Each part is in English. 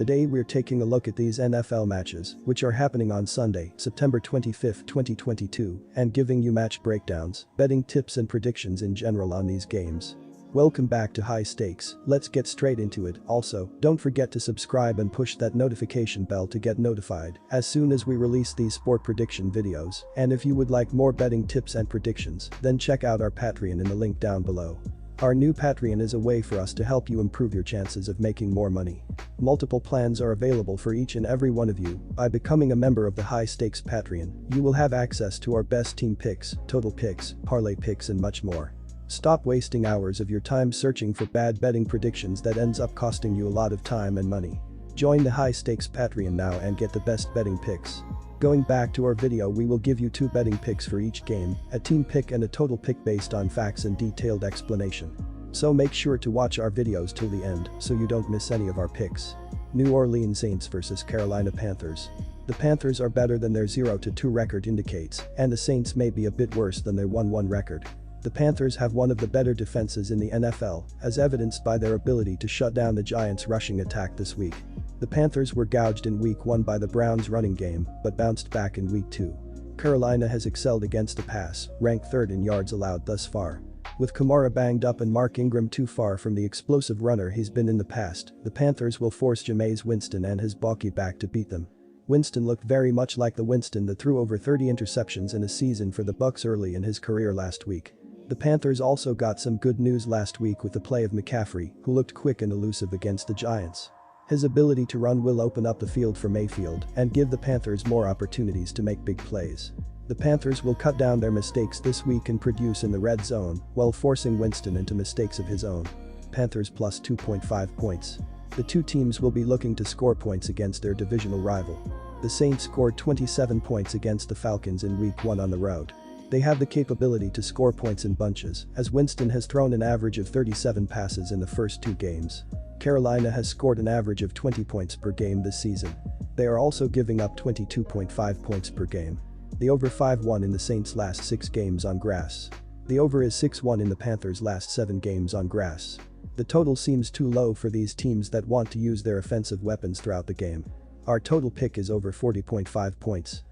Today we're taking a look at these NFL matches, which are happening on Sunday, September 25, 2022, and giving you match breakdowns, betting tips and predictions in general on these games. Welcome back to High Stakes, let's get straight into it. Also, don't forget to subscribe and push that notification bell to get notified as soon as we release these sport prediction videos, and if you would like more betting tips and predictions, then check out our Patreon in the link down below. Our new Patreon is a way for us to help you improve your chances of making more money. Multiple plans are available for each and every one of you. By becoming a member of the High Stakes Patreon, you will have access to our best team picks, total picks, parlay picks and much more. Stop wasting hours of your time searching for bad betting predictions that ends up costing you a lot of time and money. Join the High Stakes Patreon now and get the best betting picks. Going back to our video, we will give you 2 betting picks for each game, a team pick and a total pick based on facts and detailed explanation. So make sure to watch our videos till the end so you don't miss any of our picks. New Orleans Saints vs Carolina Panthers. The Panthers are better than their 0-2 record indicates, and the Saints may be a bit worse than their 1-1 record. The Panthers have one of the better defenses in the NFL, as evidenced by their ability to shut down the Giants' rushing attack this week. The Panthers were gouged in Week 1 by the Browns' running game, but bounced back in Week 2. Carolina has excelled against the pass, ranked 3rd in yards allowed thus far. With Kamara banged up and Mark Ingram too far from the explosive runner he's been in the past, the Panthers will force Jameis Winston and his balky back to beat them. Winston looked very much like the Winston that threw over 30 interceptions in a season for the Bucs early in his career last week. The Panthers also got some good news last week with the play of McCaffrey, who looked quick and elusive against the Giants. His ability to run will open up the field for Mayfield and give the Panthers more opportunities to make big plays. The Panthers will cut down their mistakes this week and produce in the red zone while forcing Winston into mistakes of his own. Panthers plus 2.5 points. The two teams will be looking to score points against their divisional rival. The Saints scored 27 points against the Falcons in Week 1 on the road. They have the capability to score points in bunches, as Winston has thrown an average of 37 passes in the first 2 games. Carolina has scored an average of 20 points per game this season. They are also giving up 22.5 points per game. The over 5-1 in the Saints' last 6 games on grass. The over is 6-1 in the Panthers' last 7 games on grass. The total seems too low for these teams that want to use their offensive weapons throughout the game. Our total pick is over 40.5 points.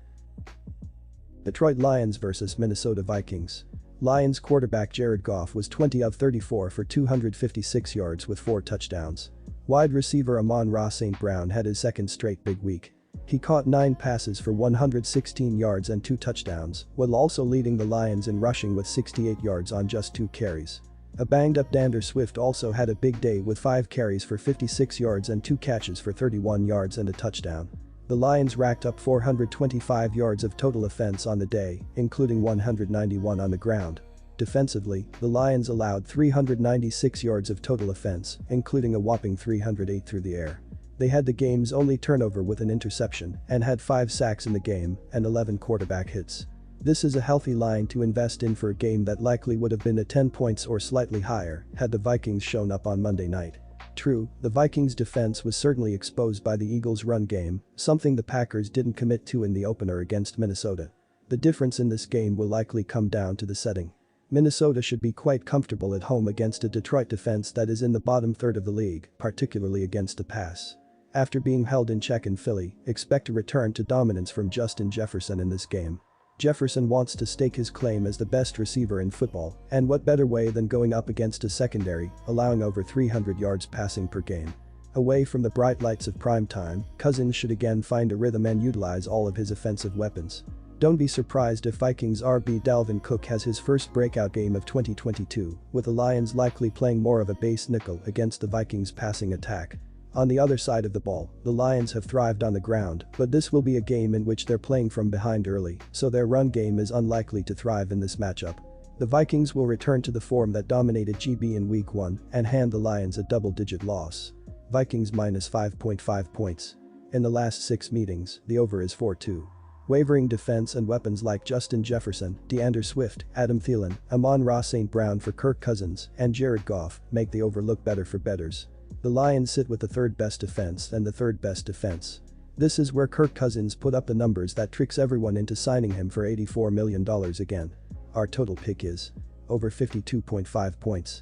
Detroit Lions vs Minnesota Vikings. Lions quarterback Jared Goff was 20 of 34 for 256 yards with 4 touchdowns. Wide receiver Amon-Ra St. Brown had his second straight big week. He caught 9 passes for 116 yards and 2 touchdowns, while also leading the Lions in rushing with 68 yards on just 2 carries. A banged-up DeAndre Swift also had a big day with 5 carries for 56 yards and 2 catches for 31 yards and a touchdown. The Lions racked up 425 yards of total offense on the day, including 191 on the ground. Defensively, the Lions allowed 396 yards of total offense, including a whopping 308 through the air. They had the game's only turnover with an interception and had 5 sacks in the game and 11 quarterback hits. This is a healthy line to invest in for a game that likely would have been at 10 points or slightly higher had the Vikings shown up on Monday night. True, the Vikings' defense was certainly exposed by the Eagles' run game, something the Packers didn't commit to in the opener against Minnesota. The difference in this game will likely come down to the setting. Minnesota should be quite comfortable at home against a Detroit defense that is in the bottom third of the league, particularly against the pass. After being held in check in Philly, expect a return to dominance from Justin Jefferson in this game. Jefferson wants to stake his claim as the best receiver in football, and what better way than going up against a secondary, allowing over 300 yards passing per game. Away from the bright lights of prime time, Cousins should again find a rhythm and utilize all of his offensive weapons. Don't be surprised if Vikings RB Dalvin Cook has his first breakout game of 2022, with the Lions likely playing more of a base nickel against the Vikings' passing attack. On the other side of the ball, the Lions have thrived on the ground, but this will be a game in which they're playing from behind early, so their run game is unlikely to thrive in this matchup. The Vikings will return to the form that dominated GB in Week 1 and hand the Lions a double-digit loss. Vikings minus 5.5 points. In the last 6 meetings, the over is 4-2. Wavering defense and weapons like Justin Jefferson, DeAndre Swift, Adam Thielen, Amon-Ra St. Brown for Kirk Cousins, and Jared Goff make the over look better for bettors. The Lions sit with the 3rd best defense and the 3rd best defense. This is where Kirk Cousins put up the numbers that tricks everyone into signing him for $84 million again. Our total pick is over 52.5 points.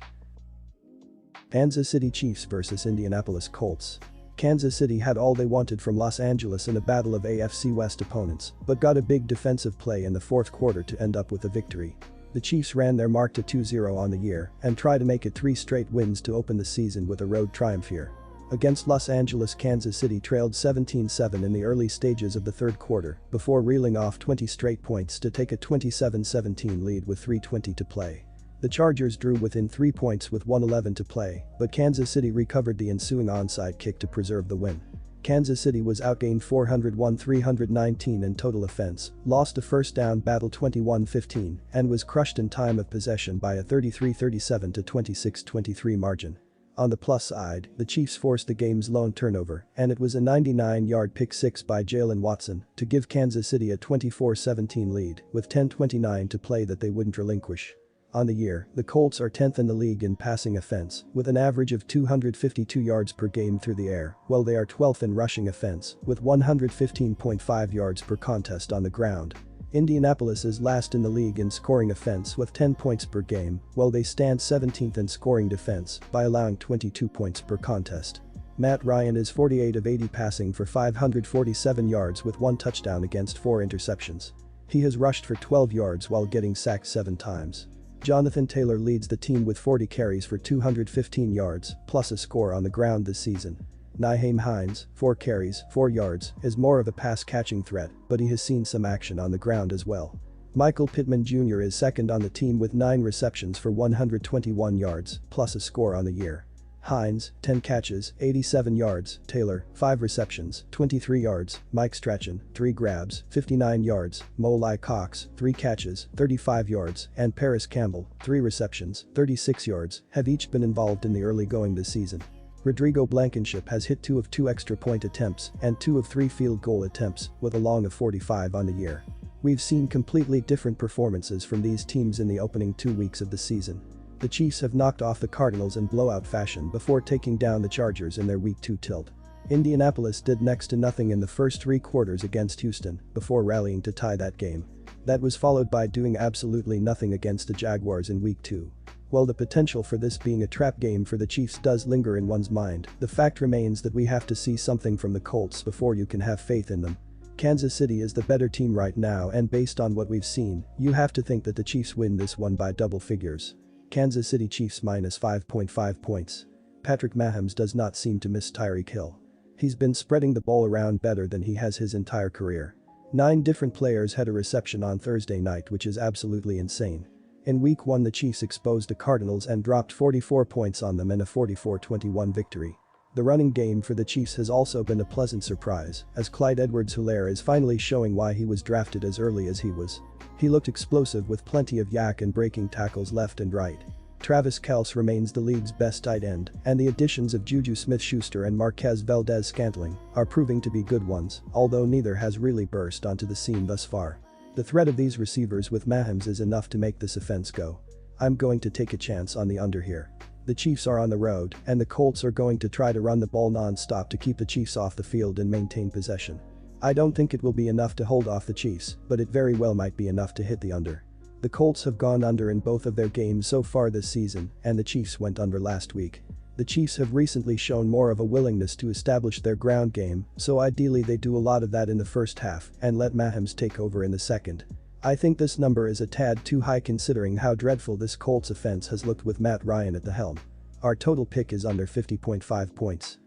Kansas City Chiefs vs Indianapolis Colts. Kansas City had all they wanted from Los Angeles in a battle of AFC West opponents, but got a big defensive play in the fourth quarter to end up with a victory. The Chiefs ran their mark to 2-0 on the year and try to make it 3 straight wins to open the season with a road triumph here. Against Los Angeles, Kansas City trailed 17-7 in the early stages of the third quarter before reeling off 20 straight points to take a 27-17 lead with 3:20 to play. The Chargers drew within 3 points with 1:11 to play, but Kansas City recovered the ensuing onside kick to preserve the win. Kansas City was outgained 401-319 in total offense, lost a first down battle 21-15, and was crushed in time of possession by a 33-37 to 26-23 margin. On the plus side, the Chiefs forced the game's lone turnover, and it was a 99-yard pick six by Jalen Watson to give Kansas City a 24-17 lead with 10:29 to play that they wouldn't relinquish. On the year, the Colts are 10th in the league in passing offense, with an average of 252 yards per game through the air, while they are 12th in rushing offense, with 115.5 yards per contest on the ground. Indianapolis is last in the league in scoring offense with 10 points per game, while they stand 17th in scoring defense by allowing 22 points per contest. Matt Ryan is 48 of 80 passing for 547 yards with 1 touchdown against 4 interceptions. He has rushed for 12 yards while getting sacked 7 times. Jonathan Taylor leads the team with 40 carries for 215 yards, plus a score on the ground this season. Nyheim Hines, 4 carries, 4 yards, is more of a pass-catching threat, but he has seen some action on the ground as well. Michael Pittman Jr. is second on the team with 9 receptions for 121 yards, plus a score on the year. Hines, 10 catches, 87 yards, Taylor, 5 receptions, 23 yards, Mike Strachan, 3 grabs, 59 yards, Mo Cox, 3 catches, 35 yards, and Paris Campbell, 3 receptions, 36 yards, have each been involved in the early going this season. Rodrigo Blankenship has hit 2 of 2 extra point attempts and 2 of 3 field goal attempts with a long of 45 on the year. We've seen completely different performances from these teams in the opening 2 weeks of the season. The Chiefs have knocked off the Cardinals in blowout fashion before taking down the Chargers in their Week 2 tilt. Indianapolis did next to nothing in the first 3 quarters against Houston before rallying to tie that game. That was followed by doing absolutely nothing against the Jaguars in Week 2. While the potential for this being a trap game for the Chiefs does linger in one's mind, the fact remains that we have to see something from the Colts before you can have faith in them. Kansas City is the better team right now, and based on what we've seen, you have to think that the Chiefs win this one by double figures. Kansas City Chiefs minus 5.5 points. Patrick Mahomes does not seem to miss Tyreek Hill. He's been spreading the ball around better than he has his entire career. 9 different players had a reception on Thursday night, which is absolutely insane. In Week 1, the Chiefs exposed the Cardinals and dropped 44 points on them in a 44-21 victory. The running game for the Chiefs has also been a pleasant surprise, as Clyde Edwards-Helaire is finally showing why he was drafted as early as he was. He looked explosive with plenty of yak and breaking tackles left and right. Travis Kelce remains the league's best tight end, and the additions of Juju Smith-Schuster and Marquez Valdez-Scantling are proving to be good ones, although neither has really burst onto the scene thus far. The threat of these receivers with Mahomes is enough to make this offense go. I'm going to take a chance on the under here. The Chiefs are on the road, and the Colts are going to try to run the ball non-stop to keep the Chiefs off the field and maintain possession. I don't think it will be enough to hold off the Chiefs, but it very well might be enough to hit the under. The Colts have gone under in both of their games so far this season, and the Chiefs went under last week. The Chiefs have recently shown more of a willingness to establish their ground game, so ideally they do a lot of that in the first half and let Mahomes take over in the second. I think this number is a tad too high considering how dreadful this Colts offense has looked with Matt Ryan at the helm. Our total pick is under 50.5 points.